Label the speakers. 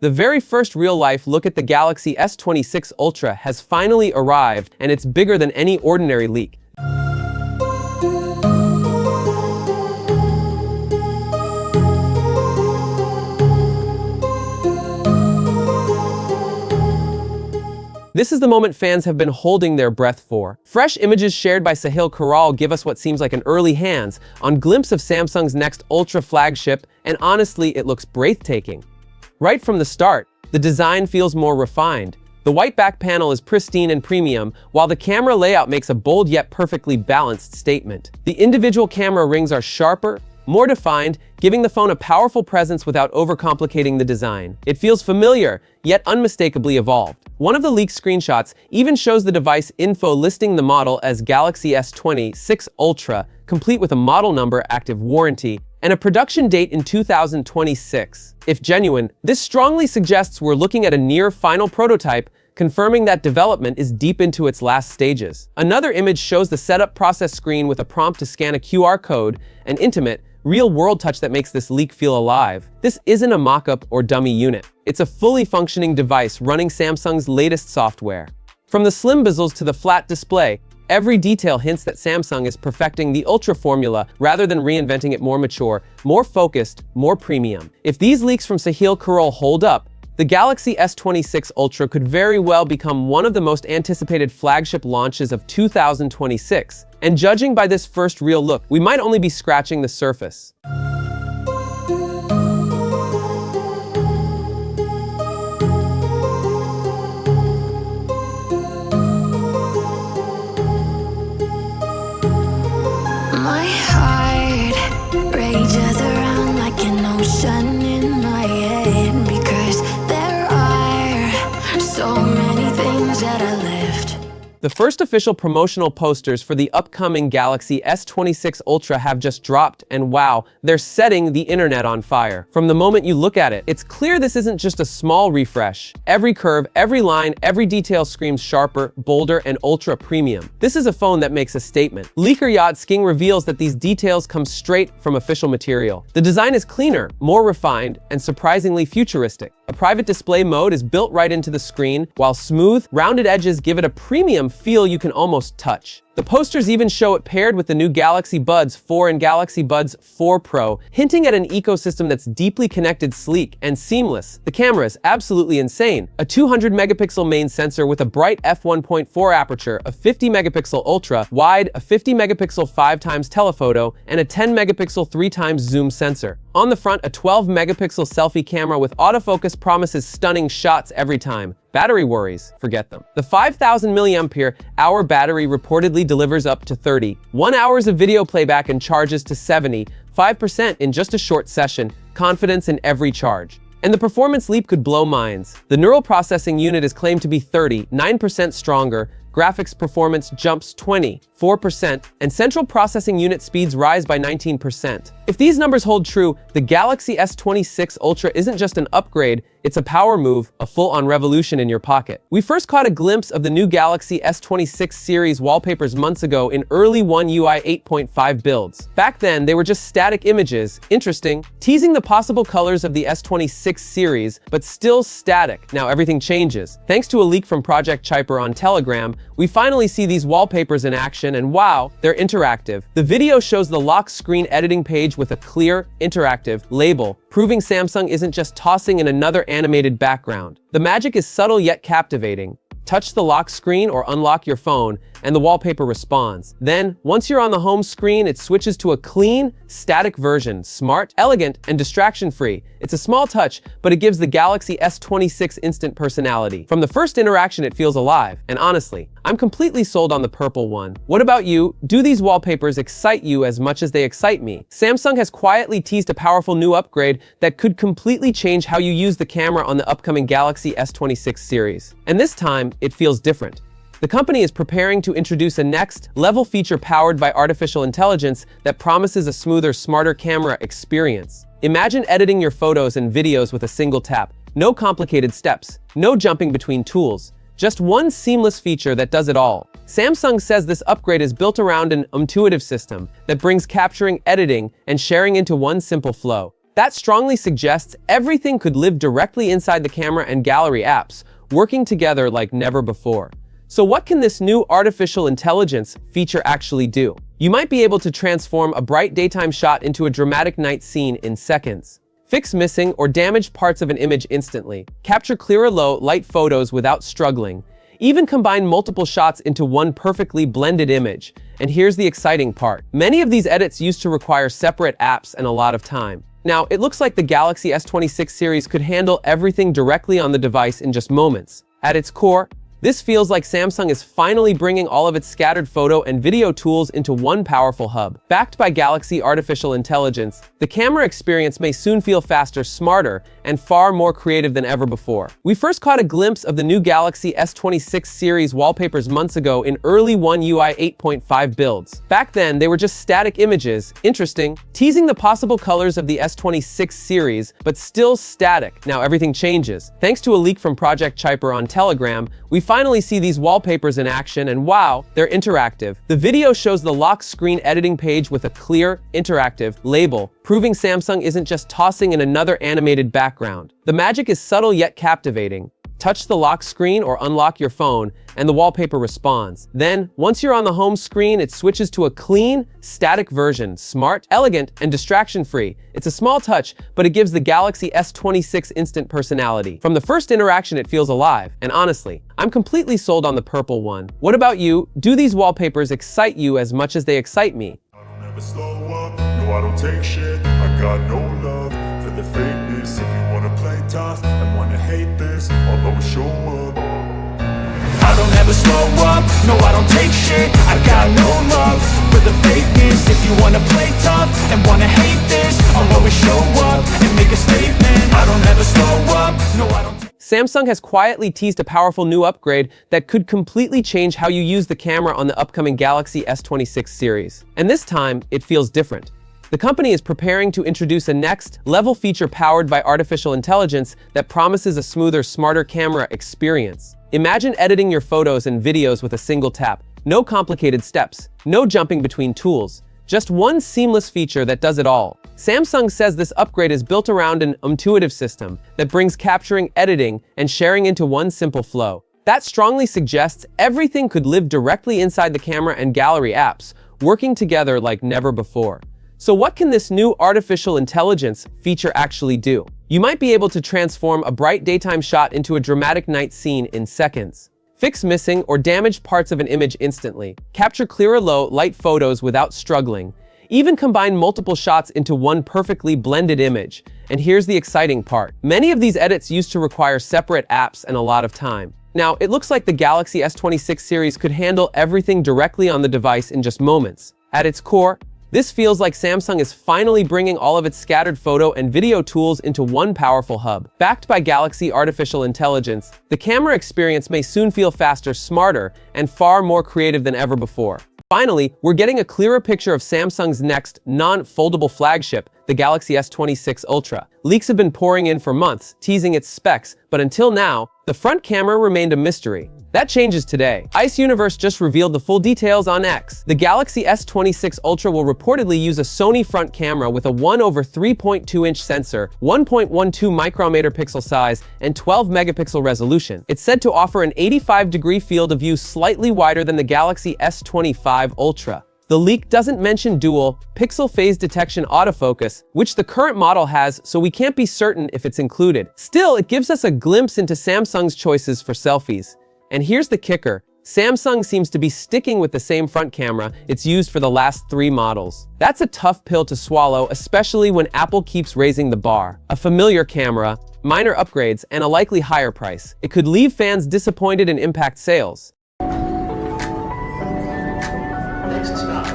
Speaker 1: The very first real-life look at the Galaxy S26 Ultra has finally arrived, and it's bigger than any ordinary leak. This is the moment fans have been holding their breath for. Fresh images shared by Sahil Karoul give us what seems like an early hands-on glimpse of Samsung's next Ultra flagship, and honestly, it looks breathtaking. Right from the start, the design feels more refined. The white back panel is pristine and premium, while the camera layout makes a bold yet perfectly balanced statement. The individual camera rings are sharper, more defined, giving the phone a powerful presence without overcomplicating the design. It feels familiar, yet unmistakably evolved. One of the leaked screenshots even shows the device info listing the model as Galaxy S26 Ultra, complete with a model number, active warranty, and a production date in 2026. If genuine, this strongly suggests we're looking at a near-final prototype, confirming that development is deep into its last stages. Another image shows the setup process screen with a prompt to scan a QR code, an intimate, real-world touch that makes this leak feel alive. This isn't a mock-up or dummy unit. It's a fully functioning device running Samsung's latest software. From the slim bezels to the flat display, every detail hints that Samsung is perfecting the Ultra formula rather than reinventing it more mature, more focused, more premium. If these leaks from Sahil Karoul hold up, the Galaxy S26 Ultra could very well become one of the most anticipated flagship launches of 2026. And judging by this first real look, we might only be scratching the surface.
Speaker 2: My heart rages around like an ocean in my head, because there are so many things that I left.
Speaker 1: The first official promotional posters for the upcoming Galaxy S26 Ultra have just dropped, and wow, they're setting the internet on fire. From the moment you look at it, it's clear this isn't just a small refresh. Every curve, every line, every detail screams sharper, bolder, and ultra premium. This is a phone that makes a statement. Leaker Yacht King reveals that these details come straight from official material. The design is cleaner, more refined, and surprisingly futuristic. A private display mode is built right into the screen, while smooth, rounded edges give it a premium feel you can almost touch. The posters even show it paired with the new Galaxy Buds 4 and Galaxy Buds 4 Pro, hinting at an ecosystem that's deeply connected, sleek, and seamless. The camera is absolutely insane. A 200-megapixel main sensor with a bright f1.4 aperture, a 50-megapixel ultra wide, a 50-megapixel 5x telephoto, and a 10-megapixel 3x zoom sensor. On the front, a 12-megapixel selfie camera with autofocus promises stunning shots every time. Battery worries, forget them. The 5,000 mAh battery reportedly delivers up to 31 hours of video playback and charges to 75% in just a short session, confidence in every charge. And the performance leap could blow minds. The neural processing unit is claimed to be 39% stronger, graphics performance jumps 24%, and central processing unit speeds rise by 19%. If these numbers hold true, the Galaxy S26 Ultra isn't just an upgrade, it's a power move, a full-on revolution in your pocket. We first caught a glimpse of the new Galaxy S26 series wallpapers months ago in early One UI 8.5 builds. Back then, they were just static images, interesting, teasing the possible colors of the S26 series, but still static. Now everything changes. Thanks to a leak from Project Chyper on Telegram, we finally see these wallpapers in action, and wow, they're interactive. The video shows the lock screen editing page with a clear, interactive label, proving Samsung isn't just tossing in another animated background. The magic is subtle yet captivating. Touch the lock screen or unlock your phone, and the wallpaper responds. Then, once you're on the home screen, it switches to a clean, static version, smart, elegant, and distraction-free. It's a small touch, but it gives the Galaxy S26 instant personality. From the first interaction, it feels alive, and honestly, I'm completely sold on the purple one. What about you? Do these wallpapers excite you as much as they excite me? Samsung has quietly teased a powerful new upgrade that could completely change how you use the camera on the upcoming Galaxy S26 series. And this time, it feels different. The company is preparing to introduce a next-level feature powered by artificial intelligence that promises a smoother, smarter camera experience. Imagine editing your photos and videos with a single tap. No complicated steps, no jumping between tools. Just one seamless feature that does it all. Samsung says this upgrade is built around an intuitive system that brings capturing, editing, and sharing into one simple flow. That strongly suggests everything could live directly inside the camera and gallery apps, working together like never before. So what can this new artificial intelligence feature actually do? You might be able to transform a bright daytime shot into a dramatic night scene in seconds. Fix missing or damaged parts of an image instantly. Capture clearer low light photos without struggling. Even combine multiple shots into one perfectly blended image. And here's the exciting part. Many of these edits used to require separate apps and a lot of time. Now, it looks like the Galaxy S26 series could handle everything directly on the device in just moments. At its core, this feels like Samsung is finally bringing all of its scattered photo and video tools into one powerful hub. Backed by Galaxy Artificial Intelligence, the camera experience may soon feel faster, smarter, and far more creative than ever before. We first caught a glimpse of the new Galaxy S26 series wallpapers months ago in early One UI 8.5 builds. Back then, they were just static images, interesting, teasing the possible colors of the S26 series, but still static. Now everything changes. Thanks to a leak from Project Chyper on Telegram, we finally see these wallpapers in action, and wow, they're interactive. The video shows the lock screen editing page with a clear, interactive label, proving Samsung isn't just tossing in another animated background. The magic is subtle yet captivating. Touch the lock screen or unlock your phone, and the wallpaper responds. Then, once you're on the home screen, it switches to a clean, static version, smart, elegant, and distraction-free. It's a small touch, but it gives the Galaxy S26 instant personality. From the first interaction, it feels alive, and honestly, I'm completely sold on the purple one. What about you? Do these wallpapers excite you as much as they excite me?
Speaker 3: I don't ever slow up, no I don't take shit. I got no love for the fakeness. If you wanna play tough and wanna hate this, I'll always show up. I don't ever slow up, no I don't take shit. I got no love for the fakeness. If you wanna play tough and wanna hate this, I'll always show up and make a statement. I don't ever slow up, no I don't.
Speaker 1: Samsung has quietly teased a powerful new upgrade that could completely change how you use the camera on the upcoming Galaxy S26 series. And this time, it feels different. The company is preparing to introduce a next-level feature powered by artificial intelligence that promises a smoother, smarter camera experience. Imagine editing your photos and videos with a single tap. No complicated steps, no jumping between tools. Just one seamless feature that does it all. Samsung says this upgrade is built around an intuitive system that brings capturing, editing, and sharing into one simple flow. That strongly suggests everything could live directly inside the camera and gallery apps, working together like never before. So what can this new artificial intelligence feature actually do? You might be able to transform a bright daytime shot into a dramatic night scene in seconds. Fix missing or damaged parts of an image instantly. Capture clearer low light photos without struggling. Even combine multiple shots into one perfectly blended image. And here's the exciting part. Many of these edits used to require separate apps and a lot of time. Now, it looks like the Galaxy S26 series could handle everything directly on the device in just moments. At its core, this feels like Samsung is finally bringing all of its scattered photo and video tools into one powerful hub. Backed by Galaxy Artificial Intelligence, the camera experience may soon feel faster, smarter, and far more creative than ever before. Finally, we're getting a clearer picture of Samsung's next non-foldable flagship, the Galaxy S26 Ultra. Leaks have been pouring in for months, teasing its specs, but until now, the front camera remained a mystery. That changes today. Ice Universe just revealed the full details on X. The Galaxy S26 Ultra will reportedly use a Sony front camera with a 1/3.2-inch sensor, 1.12 micrometer pixel size, and 12 megapixel resolution. It's said to offer an 85-degree field of view slightly wider than the Galaxy S25 Ultra. The leak doesn't mention dual pixel phase detection autofocus, which the current model has, so we can't be certain if it's included. Still, it gives us a glimpse into Samsung's choices for selfies. And here's the kicker. Samsung seems to be sticking with the same front camera it's used for the last 3 models. That's a tough pill to swallow, especially when Apple keeps raising the bar. A familiar camera, minor upgrades, and a likely higher price. It could leave fans disappointed and impact sales.
Speaker 4: Next stop,